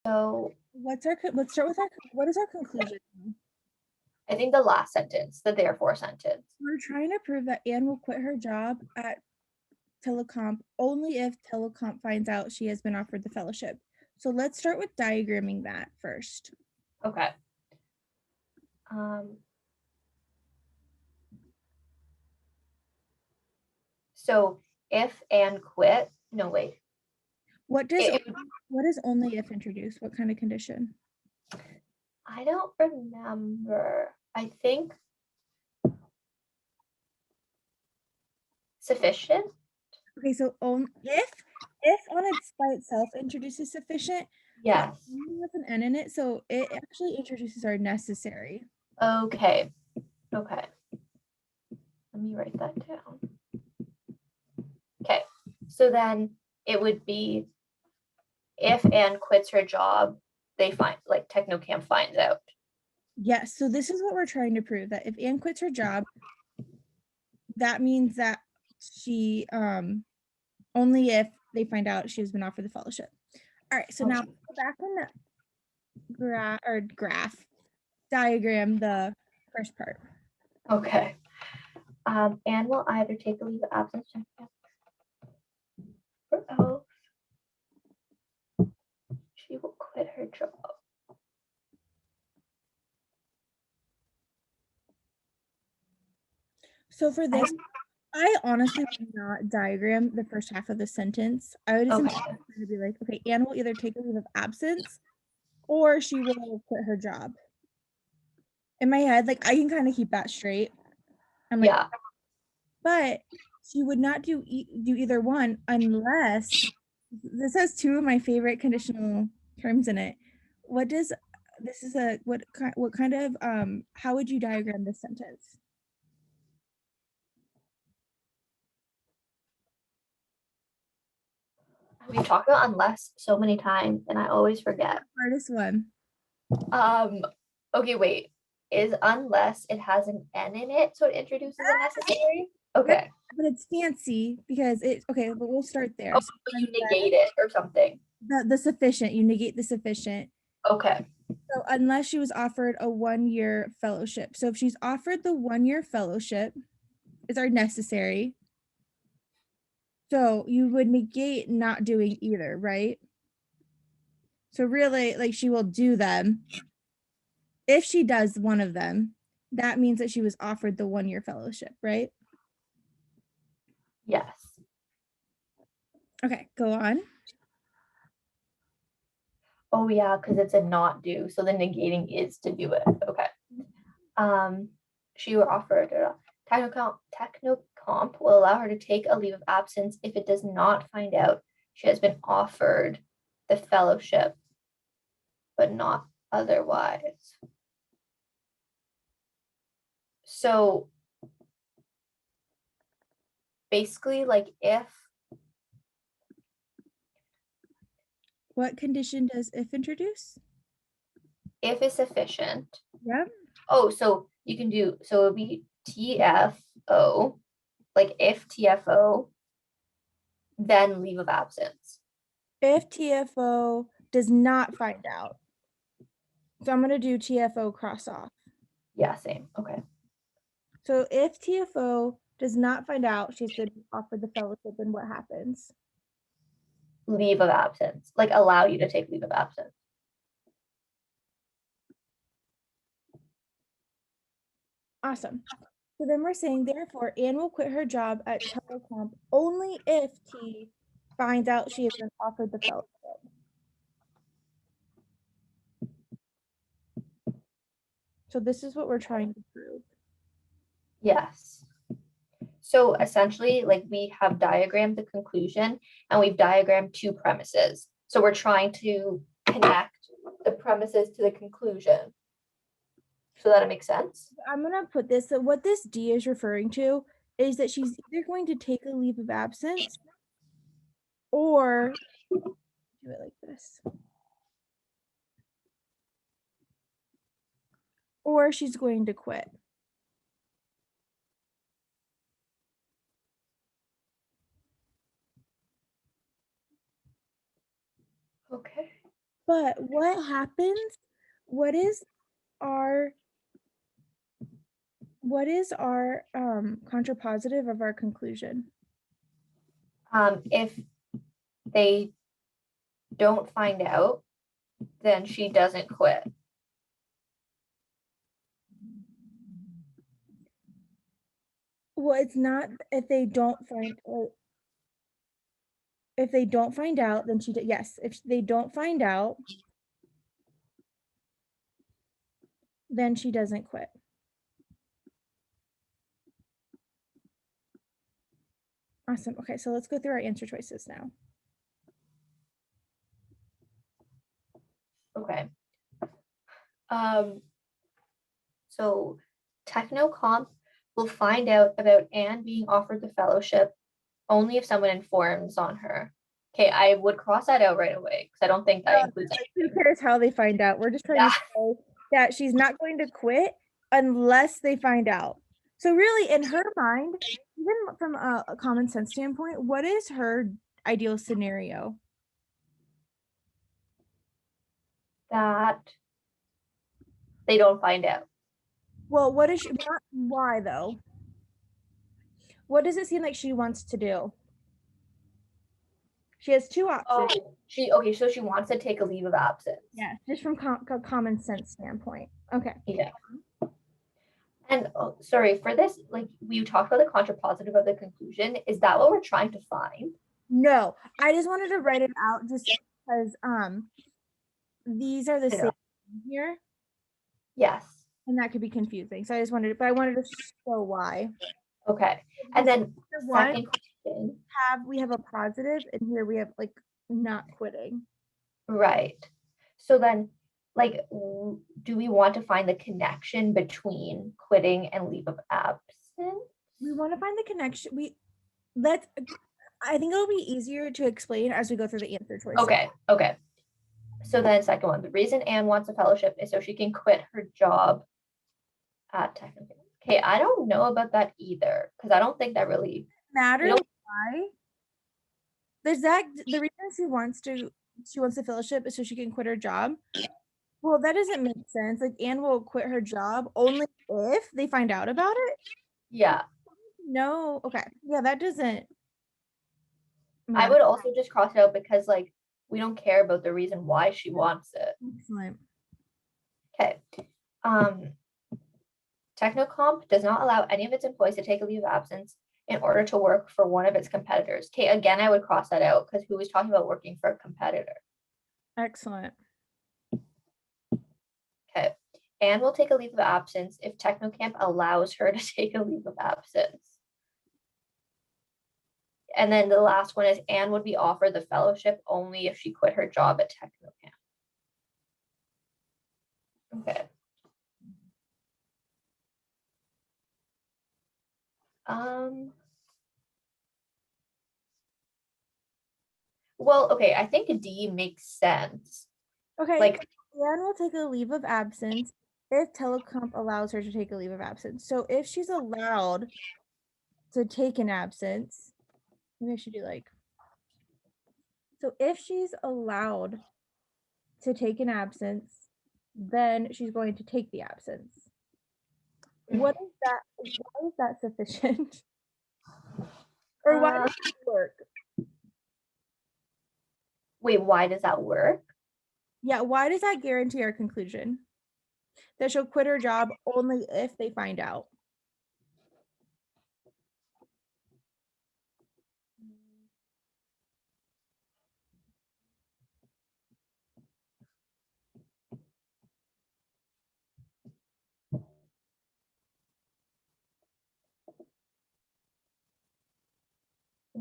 So let's start with what is our conclusion? I think the last sentence, the therefore sentence. We're trying to prove that Anne will quit her job at Telecomp only if Telecomp finds out she has been offered the fellowship. So let's start with diagramming that first. Okay. So if Anne quit, no, wait. What does only if introduce? What kind of condition? I don't remember. I think sufficient. Okay, so if on its by itself introduces sufficient, Yes. with an N in it, so it actually introduces our necessary. Okay. Okay. Let me write that down. Okay. So then it would be if Anne quits her job, they find like Technocamp finds out. Yes, so this is what we're trying to prove, that if Anne quits her job, that means that she only if they find out she has been offered the fellowship. All right, so now go back in the graph diagram the first part. Okay. Anne will either take a leave of absence or else she will quit her job. So for this, I honestly would not diagram the first half of the sentence. I would just to be like, okay, Anne will either take a leave of absence or she will quit her job. In my head, like I can kind of keep that straight. I'm like, but she would not do either one unless this has two of my favorite conditional terms in it. What does this is a what kind of how would you diagram this sentence? We've talked about unless so many times and I always forget. Hardest one. Okay, wait. Is unless it has an N in it, so it introduces a necessary? Okay. But it's fancy because it's okay, but we'll start there. Oh, so you negate it or something. The sufficient, you negate the sufficient. Okay. So unless she was offered a 1-year fellowship. So if she's offered the 1-year fellowship, is our necessary. So you would negate not doing either, right? So really, like she will do them. If she does one of them, that means that she was offered the 1-year fellowship, right? Yes. Okay, go on. Oh yeah, because it's a not do. So the negating is to do it. Okay. She were offered Technocomp will allow her to take a leave of absence if it does not find out she has been offered the fellowship, but not otherwise. So basically, like if. What condition does if introduce? If is sufficient. Yeah. Oh, so you can do, so it would be TFO, like if TFO, then leave of absence. If TFO does not find out. So I'm going to do TFO cross off. Yeah, same. Okay. So if TFO does not find out she's been offered the fellowship, then what happens? Leave of absence, like allow you to take leave of absence. Awesome. So then we're saying, therefore, Anne will quit her job at Telecomp only if T finds out she has been offered the fellowship. So this is what we're trying to prove. Yes. So essentially, like we have diagrammed the conclusion and we've diagrammed two premises. So we're trying to connect the premises to the conclusion. So that it makes sense. I'm going to put this, so what this D is referring to is that she's either going to take a leave of absence or do it like this. Or she's going to quit. Okay. But what happens? What is our contrapositive of our conclusion? If they don't find out, then she doesn't quit. Well, it's not if they don't find out, then yes, if they don't find out, then she doesn't quit. Awesome. Okay, so let's go through our answer choices now. Okay. So Technocomp will find out about Anne being offered the fellowship only if someone informs on her. Okay, I would cross that out right away because I don't think that includes Who anything. cares how they find out? We're just trying to say that she's not going to quit unless they find out. So really, in her mind, even from a common sense standpoint, what is her ideal scenario? That they don't find out. Well, what is she, why though? What does it seem like she wants to do? She has two options. Oh, so she wants to take a leave of absence. Yeah, just from a common sense standpoint. Okay. Yeah. And sorry for this, like we talked about the contrapositive of the conclusion. Is that what we're trying to find? No, I just wanted to write it out just because these are the same here. Yes. And that could be confusing. So I just wanted, but I wanted to show why. Okay. And then second question, we have a positive, and here we have like not quitting. Right. So then, like, do we want to find the connection between quitting and leave of absence? We want to find the connection. I think it'll be easier to explain as we go through the answer choices. Okay. So then second one, the reason Anne wants a fellowship is so she can quit her job at Technical. Okay, I don't know about that either because I don't think that really matters. Why? There's that the reason she wants the fellowship is so she can quit her job. Well, that doesn't make sense. Like Anne will quit her job only if they find out about it. Yeah. No. Okay. Yeah, that doesn't matter. I would also just cross it out because like we don't care about the reason why she wants it. Excellent. Okay. Technocomp does not allow any of its employees to take a leave of absence in order to work for one of its competitors. Okay, again, I would cross that out because who was talking about working for a competitor? Excellent. Okay. Anne will take a leave of absence if Technocamp allows her to take a leave of absence. And then the last one is Anne would be offered the fellowship only if she quit her job at Technocamp. Okay. Well, okay, I think D makes sense. Okay, like Anne will take a leave of absence if Telecomp allows her to take a leave of absence. So if she's allowed to take an absence, maybe I should do like, so if she's allowed to take an absence, then she's going to take the absence. What is that? Why is that sufficient? Or why does it work? Wait, why does that work? Yeah, why does that guarantee our conclusion? That she'll quit her job only if they find out.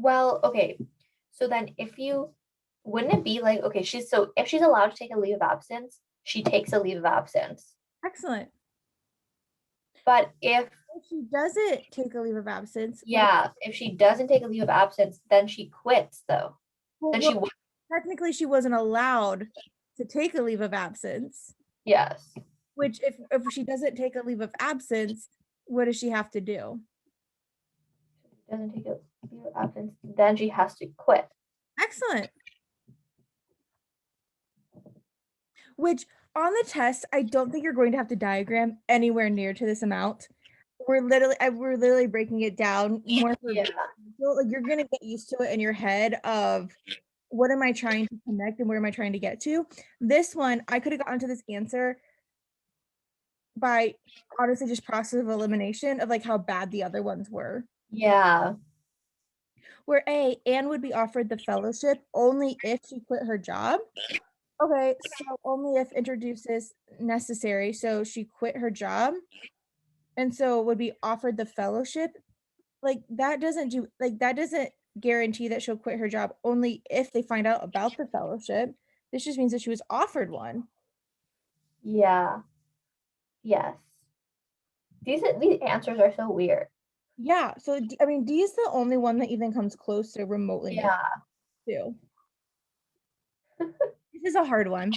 Well, okay. So then wouldn't it be like, okay, if she's allowed to take a leave of absence, she takes a leave of absence. Excellent. But if she doesn't take a leave of absence. Yeah, if she doesn't take a leave of absence, then she quits though. Well, technically she wasn't allowed to take a leave of absence. Yes. Which if she doesn't take a leave of absence, what does she have to do? Doesn't take a leave of absence, then she has to quit. Excellent. which on the test, I don't think you're going to have to diagram anywhere near to this amount. We're literally breaking it down more for Yeah. like you're gonna get used to it in your head of what am I trying to connect and where am I trying to get to. This one, I could have gotten to this answer by honestly just process of elimination of like how bad the other ones were. Yeah. Where Anne would be offered the fellowship only if she quit her job. Okay, so only if introduces necessary. So she quit her job and so would be offered the fellowship. Like that doesn't guarantee that she'll quit her job only if they find out about the fellowship. This just means that she was offered one. Yeah. Yes. These answers are so weird. Yeah, so I mean, D is the only one that even comes close to remotely making Yeah. two. This is a hard one.